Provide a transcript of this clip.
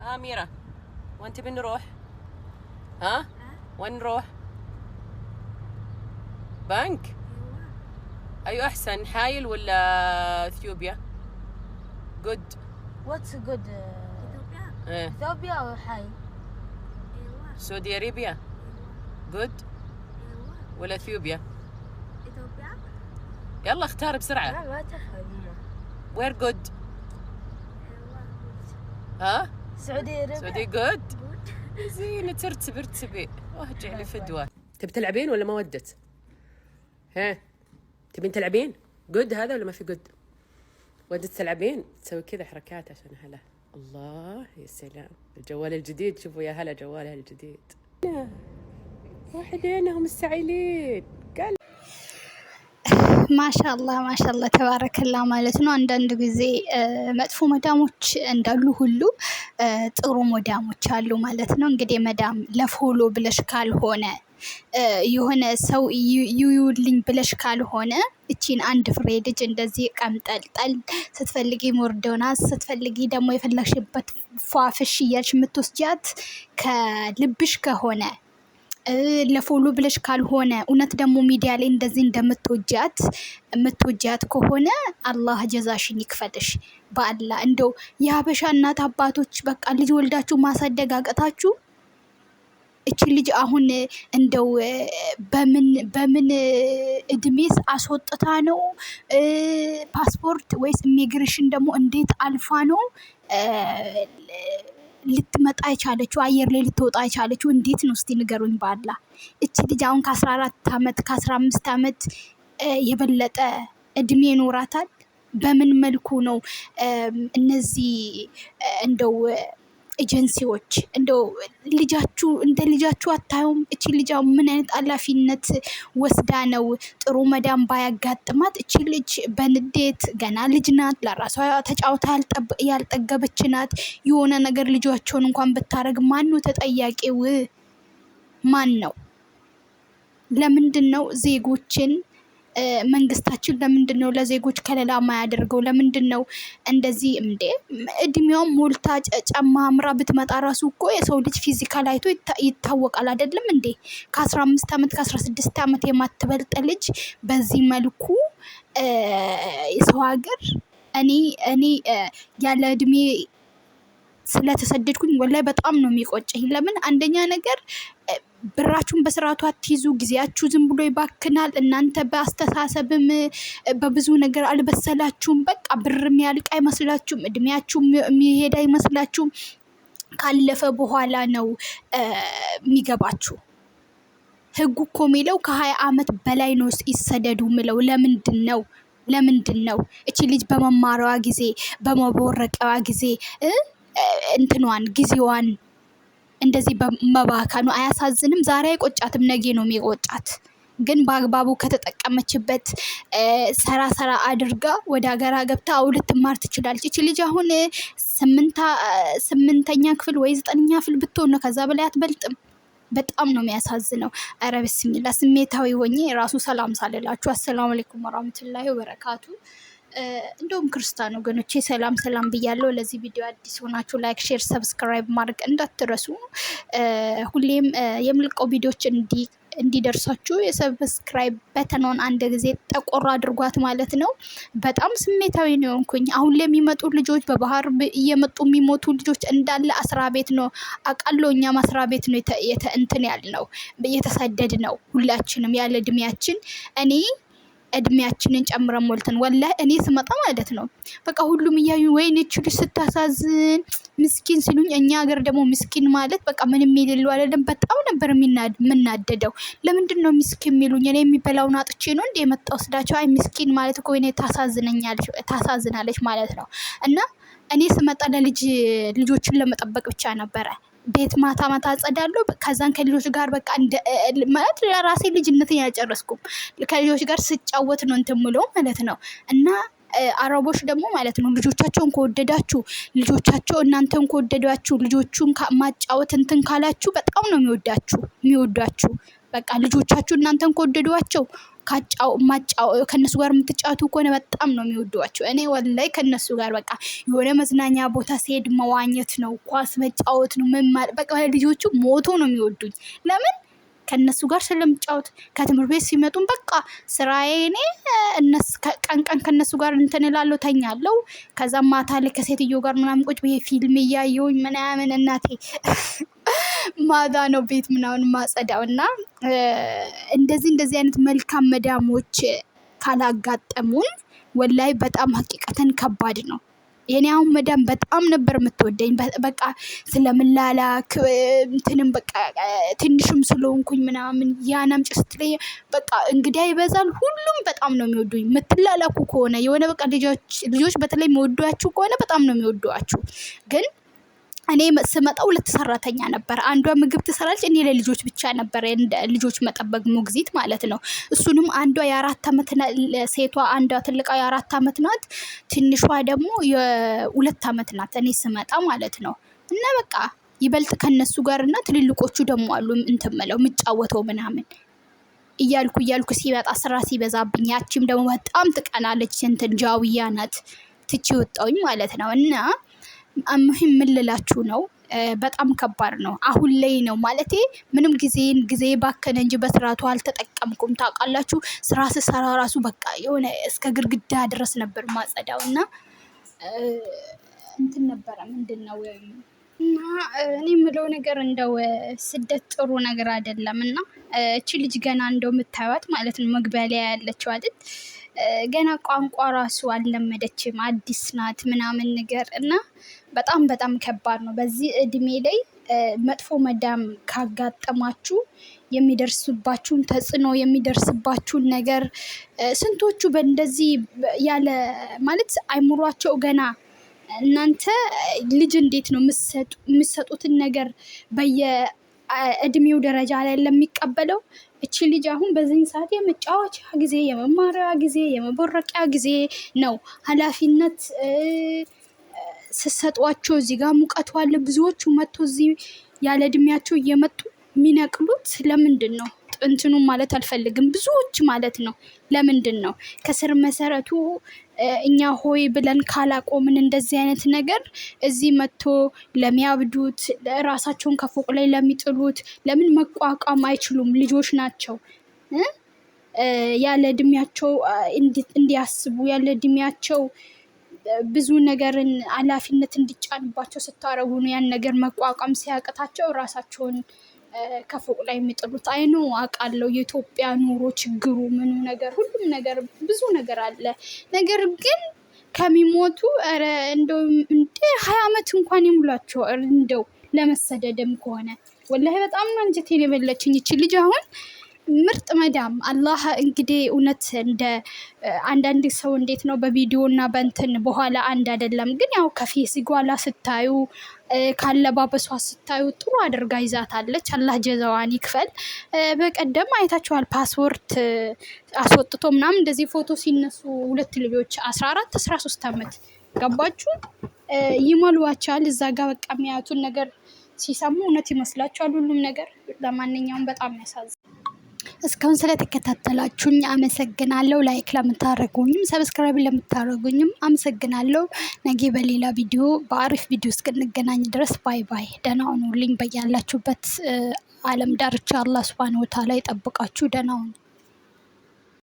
أميرة وأنت بنروح؟ ها؟ وين نروح؟ بنك؟ أيوة أحسن حايل ولا إثيوبيا؟ good What's good? Ethiopia or حايل؟ سعودية أرابيا good ولا إثيوبيا؟ يلا اختار بسرعة. لا ما تفهم. where good؟ ها؟ سعودية أرابيا. سعودية good؟ زين ترتبي ارجع لي فدوة. تبي تلعبين ولا ما ودت؟ ها تبين تلعبين؟ جود هذا ولا ما في جود؟ ودت تلعبين؟ تسوي كذا حركات عشان هلا. الله يا سلام الجوال الجديد. شوفوا يا هلا جوالها الجديد. واحدينهم السعيلين قال ማሻአላህ ተባረከላ ማለት ነው። አንዳንድ ጊዜ መጥፎ መዳሞች እንዳሉ ሁሉ ጥሩ መዳሞች አሉ ማለት ነው። እንግዲህ መዳም ለፎሎ ብለሽ ካልሆነ የሆነ ሰው ይዩልኝ ብለሽ ካልሆነ እቺን አንድ ፍሬ ልጅ እንደዚህ ቀምጠልጠል ስትፈልጊ ሞርዶናስ ስትፈልጊ ደግሞ የፈለግሽበት ፏፍሽ እያልሽ የምትወስጃት ከልብሽ ከሆነ ለፎሎ ብለሽ ካልሆነ እውነት ደግሞ ሚዲያ ላይ እንደዚህ እንደምትወጃት ከሆነ አላህ ጀዛሽን ይክፈልሽ። በአላህ እንደው የሀበሻ እናት አባቶች በቃ ልጅ ወልዳችሁ ማሳደግ አቅታችሁ እቺ ልጅ አሁን እንደው በምን እድሜስ አስወጥታ ነው ፓስፖርት ወይስ ኢሚግሬሽን ደግሞ እንዴት አልፋ ነው ልትመጣ የቻለችው አየር ላይ ልትወጣ የቻለችው? እንዴት ነው እስቲ ንገሩኝ በአላህ። እቺ ልጅ አሁን ከ14 ዓመት ከ15 ዓመት የበለጠ እድሜ ይኖራታል። በምን መልኩ ነው እነዚህ እንደው ኤጀንሲዎች እንደው ልጃችሁ አታዩም? እቺ ልጅ ምን አይነት ኃላፊነት ወስዳ ነው ጥሩ መዳም ባያጋጥማት እቺ ልጅ በንዴት ገና ልጅ ናት፣ ለራሷ ተጫውታ ያልጠገበች ናት። የሆነ ነገር ልጇቸውን እንኳን ብታረግ ማን ነው ተጠያቂው? ማን ነው? ለምንድን ነው ዜጎችን መንግስታችን ለምንድን ነው ለዜጎች ከለላ ማያደርገው? ለምንድን ነው እንደዚህ እንዴ? እድሜዋም ሞልታ ጨማምራ ብትመጣ ራሱ እኮ የሰው ልጅ ፊዚካል አይቶ ይታወቃል አይደለም እንዴ? ከ15 ዓመት ከ16 ዓመት የማትበልጥ ልጅ በዚህ መልኩ የሰው ሀገር እኔ ያለ እድሜ ስለተሰደድኩኝ ወላሂ በጣም ነው የሚቆጨኝ። ለምን አንደኛ ነገር ብራችሁን በስርዓቱ አትይዙ፣ ጊዜያችሁ ዝም ብሎ ይባክናል። እናንተ በአስተሳሰብም በብዙ ነገር አልበሰላችሁም። በቃ ብርም ያልቅ አይመስላችሁም፣ እድሜያችሁ የሚሄድ አይመስላችሁም። ካለፈ በኋላ ነው የሚገባችሁ። ህጉ እኮ የሚለው ከ20 ዓመት በላይ ነው ይሰደዱ የሚለው። ለምንድን ነው እቺ ልጅ በመማሪያዋ ጊዜ በመቦረቂያዋ ጊዜ እንትኗን ጊዜዋን እንደዚህ በመባከኑ አያሳዝንም? ዛሬ አይቆጫትም፣ ነገ ነው የሚቆጫት። ግን በአግባቡ ከተጠቀመችበት ሰራ አድርጋ ወደ ሀገራ ገብታ ልትማር ትችላለች። እቺ ልጅ አሁን 8ኛ ክፍል ወይ 9ኛ ክፍል ብትሆን ነው፣ ከዛ በላይ አትበልጥም። በጣም ነው የሚያሳዝነው። ኧረ ብስሚላ ስሜታዊ ሆኜ ራሱ ሰላም ሳልላችሁ አሰላሙ አለይኩም ወራህመቱላሂ ወበረካቱ። እንደውም ክርስቲያን ወገኖቼ ሰላም ብያለሁ። ለዚህ ቪዲዮ አዲስ ሆናችሁ ላይክ፣ ሼር፣ ሰብስክራይብ ማድረግ እንዳትረሱ። ሁሌም የምልቀው ቪዲዮዎች እንዲደርሳችሁ የሰብስክራይብ በተኗን አንድ ጊዜ ጠቆር አድርጓት ማለት ነው። በጣም ስሜታዊ ነው የሆንኩኝ። አሁን ላይ የሚመጡ ልጆች በባህር እየመጡ የሚሞቱ ልጆች እንዳለ አስራ ቤት ነው አውቃለሁ። እኛም አስራ ቤት ነው እንትን ያልነው እየተሰደድ ነው ሁላችንም ያለ እድሜያችን። እድሜያችንን ጨምረን ሞልተን ወላሂ እኔ ስመጣ ማለት ነው በቃ ሁሉም እያዩ ወይኔ እቺ ልጅ ስታሳዝን ምስኪን ሲሉኝ፣ እኛ ሀገር ደግሞ ምስኪን ማለት በቃ ምንም የሌለው አይደለም። በጣም ነበር የምናደደው። ለምንድን ነው ምስኪን የሚሉኝ? እኔ የሚበላውን አጥቼ ነው እንደ የመጣው ስዳቸው። አይ ምስኪን ማለት እኮ ወይኔ ታሳዝናለች ማለት ነው። እና እኔ ስመጣ ልጆችን ለመጠበቅ ብቻ ነበረ። ቤት ማታ አጸዳለሁ። ከዛን ከልጆች ጋር በቃ ማለት ለራሴ ልጅነትን ያልጨረስኩም ከልጆች ጋር ስጫወት ነው እንትን ምለው ማለት ነው። እና አረቦች ደግሞ ማለት ነው ልጆቻቸውን ከወደዳችሁ፣ ልጆቻቸው እናንተን ከወደዳችሁ፣ ልጆቹን ማጫወት እንትን ካላችሁ በጣም ነው የሚወዷችሁ። በቃ ልጆቻችሁ እናንተን ከወደዷቸው ከነሱ ጋር የምትጫወቱ ከሆነ በጣም ነው የሚወዷቸው። እኔ ወላሂ ከነሱ ጋር በቃ የሆነ መዝናኛ ቦታ ሲሄድ መዋኘት ነው፣ ኳስ መጫወት ነው፣ በቃ ልጆቹ ሞቶ ነው የሚወዱኝ። ለምን? ከነሱ ጋር ስለምጫወት። ከትምህርት ቤት ሲመጡም በቃ ስራዬ እኔ ቀን ከነሱ ጋር እንትን እላለሁ፣ ተኛለሁ። ከዛ ማታ ላይ ከሴትዮ ጋር ምናምን ቁጭ ብዬ ፊልም እያየሁኝ ምናምን እናቴ ማታ ነው ቤት ምናምን ማጸዳው። እና እንደዚህ አይነት መልካም መዳሞች ካላጋጠሙን ወላይ በጣም ሀቂቀተን ከባድ ነው። የኔ አሁን መዳም በጣም ነበር የምትወደኝ። በቃ ስለምላላክ እንትንም በቃ ትንሽም ስለሆንኩኝ ምናምን ያናም ጭስትለኝ በቃ እንግዲህ ይበዛል። ሁሉም በጣም ነው የሚወዱኝ። የምትላላኩ ከሆነ የሆነ በቃ ልጆች በተለይ የሚወዷችሁ ከሆነ በጣም ነው የሚወዷችሁ። ግን እኔ ስመጣ 2 ሰራተኛ ነበር። አንዷ ምግብ ትሰራለች፣ እኔ ለልጆች ብቻ ነበር ልጆች መጠበቅ ሞግዚት ማለት ነው። እሱንም አንዷ የ4 አመት ሴቷ፣ አንዷ ትልቋ የ4 አመት ናት፣ ትንሿ ደግሞ የ2 አመት ናት እኔ ስመጣ ማለት ነው። እና በቃ ይበልጥ ከነሱ ጋር እና ትልልቆቹ ደግሞ አሉ እንትምለው ምጫወተው ምናምን እያልኩ ሲበጣ ስራ ሲበዛብኝ ያቺም ደግሞ በጣም ትቀናለች። እንትን ጃዊያ ናት ትቼ ወጣሁኝ ማለት ነው። እና አሙሂም ምን ልላችሁ ነው፣ በጣም ከባድ ነው። አሁን ላይ ነው ማለቴ ምንም ጊዜ ባከነ እንጂ በስራቱ አልተጠቀምኩም። ታውቃላችሁ ስራ ስሰራ ራሱ በቃ የሆነ እስከ ግድግዳ ድረስ ነበር ማጸዳው። እና እንትን ነበረ ምንድነው እና እኔ የምለው ነገር እንደው ስደት ጥሩ ነገር አይደለም። እና እቺ ልጅ ገና እንደው የምታዩት ማለት ነው መግቢያ ላይ ያለችው አይደል፣ ገና ቋንቋ ራሱ አልለመደችም፣ አዲስ ናት ምናምን ነገር። እና በጣም ከባድ ነው። በዚህ እድሜ ላይ መጥፎ መዳም ካጋጠማችሁ የሚደርስባችሁን ተጽዕኖ የሚደርስባችሁን ነገር ስንቶቹ በእንደዚህ ያለ ማለት አይምሯቸው ገና እናንተ ልጅ እንዴት ነው የምትሰጡትን ነገር በየእድሜው ደረጃ ላይ ለሚቀበለው። እቺ ልጅ አሁን በዚህ ሰዓት የመጫወቻ ጊዜ፣ የመማሪያ ጊዜ፣ የመቦረቂያ ጊዜ ነው። ኃላፊነት ስትሰጧቸው እዚህ ጋር ሙቀቱ አለ። ብዙዎቹ መጥቶ እዚህ ያለ እድሜያቸው እየመጡ የሚነቅሉት ለምንድን ነው? እንትኑ ማለት አልፈልግም፣ ብዙዎች ማለት ነው። ለምንድን ነው? ከስር መሰረቱ እኛ ሆይ ብለን ካላቆምን እንደዚህ አይነት ነገር እዚህ መጥቶ ለሚያብዱት፣ ራሳቸውን ከፎቅ ላይ ለሚጥሉት ለምን መቋቋም አይችሉም? ልጆች ናቸው። ያለ እድሜያቸው እንዲያስቡ ያለ እድሜያቸው ብዙ ነገርን ኃላፊነት እንዲጫንባቸው ስታረጉ ነው ያን ነገር መቋቋም ሲያቅታቸው ራሳቸውን ከፎቅ ላይ የሚጥሉት። አይኑ አውቃለሁ የኢትዮጵያ ኑሮ ችግሩ ምኑ ነገር ሁሉም ነገር ብዙ ነገር አለ። ነገር ግን ከሚሞቱ እንደው 20 አመት እንኳን ይሙላቸው እንደው ለመሰደድም ከሆነ ወላሂ በጣም ነው አንጀቴን የበለችኝ እቺ ልጅ። አሁን ምርጥ መዳም አላህ እንግዲህ እውነት እንደ አንዳንድ ሰው እንዴት ነው በቪዲዮ እና በእንትን በኋላ አንድ አይደለም። ግን ያው ከፌስ ጓላ ስታዩ ካለባበሷ ስታዩ ጥሩ አድርጋ ይዛታለች። አላህ ጀዛዋን ይክፈል። በቀደም አይታችኋል ፓስፖርት አስወጥቶ ምናምን እንደዚህ ፎቶ ሲነሱ 2 ልጆች 14 13 አመት ገባችሁ ይሞሏቸዋል። እዛ ጋር በቃ የሚያዩትን ነገር ሲሰሙ እውነት ይመስላችኋል ሁሉም ነገር። ለማንኛውም በጣም ያሳዝናል። እስካሁን ስለተከታተላችሁኝ አመሰግናለሁ። ላይክ ለምታደርጉኝም ሰብስክራይብ ለምታደርጉኝም አመሰግናለሁ። ነገ በሌላ ቪዲዮ በአሪፍ ቪዲዮ እስክንገናኝ ድረስ ባይ ባይ። ደህና ሁኑልኝ። በያላችሁበት ዓለም ዳርቻ አላህ ሱብሃነሁ ወተዓላ ይጠብቃችሁ። ደህና ሁኑ።